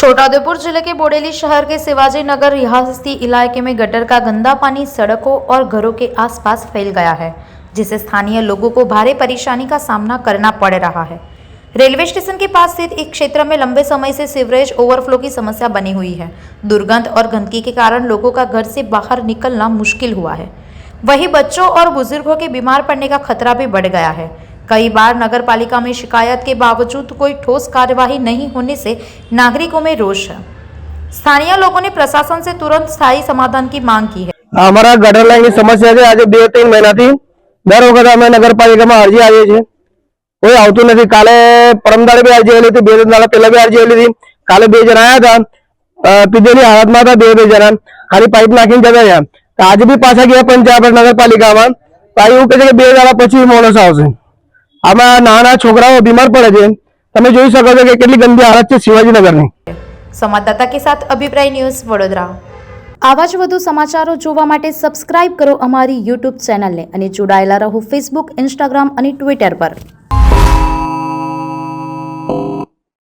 छोटाउदेपुर जिले के बोडेली शहर के शिवाजी नगर रिहायशी इलाके में गटर का गंदा पानी सड़कों और घरों के आसपास फैल गया है, जिससे स्थानीय लोगों को भारी परेशानी का सामना करना पड़ रहा है। रेलवे स्टेशन के पास स्थित एक क्षेत्र में लंबे समय से सीवरेज ओवरफ्लो की समस्या बनी हुई है। दुर्गंध और गंदगी के कारण लोगों का घर से बाहर निकलना मुश्किल हुआ है। वहीं बच्चों और बुजुर्गों के बीमार पड़ने का खतरा भी बढ़ गया है। कई बार नगर पालिका में शिकायत के बावजूद कोई ठोस कार्यवाही नहीं होने से नागरिकों में रोष है। स्थानीय लोगों ने प्रशासन से तुरंत स्थायी समाधान की मांग की है। हमारा गटर लाइन की समस्या है। आज 2-3 महीना थी दर वखत अमे नगरपालिका में अरजी आવીએ છે, કોઈ આવતું નથી। કાલે પરમદાડે બી અરજી આવેલી હતી, 2 દાડા પહેલા બી અરજી આવેલી હતી। કાલે 2 જણા આવ્યા હતા, પીધેલી હાલતમાં હતા 2 જણા, ખાલી પાઇપ નાખીને જતા રહ્યા। તો આજે બી પાછા ગયા પંચાયત નગરપાલિકામાં, તો એવું કહે છે કે 2 દાડા પછી માણસ આવશે। આમાં નાના છોકરાઓ બીમાર પડે છે। તમે જોઈ શકો છો કે કેટલી ગંદી હાલત છે શિવાજીનગરની। સંવાદદાતા કે સાથ અભિપ્રાય ન્યૂઝ વડોદરા। આવા જ વધુ સમાચારો જોવા માટે સબસ્ક્રાઇબ કરો અમારી યુટ્યુબ ચેનલને અને જોડાયેલા રહો ફેસબુક, ઇન્સ્ટાગ્રામ અને ટ્વિટર પર।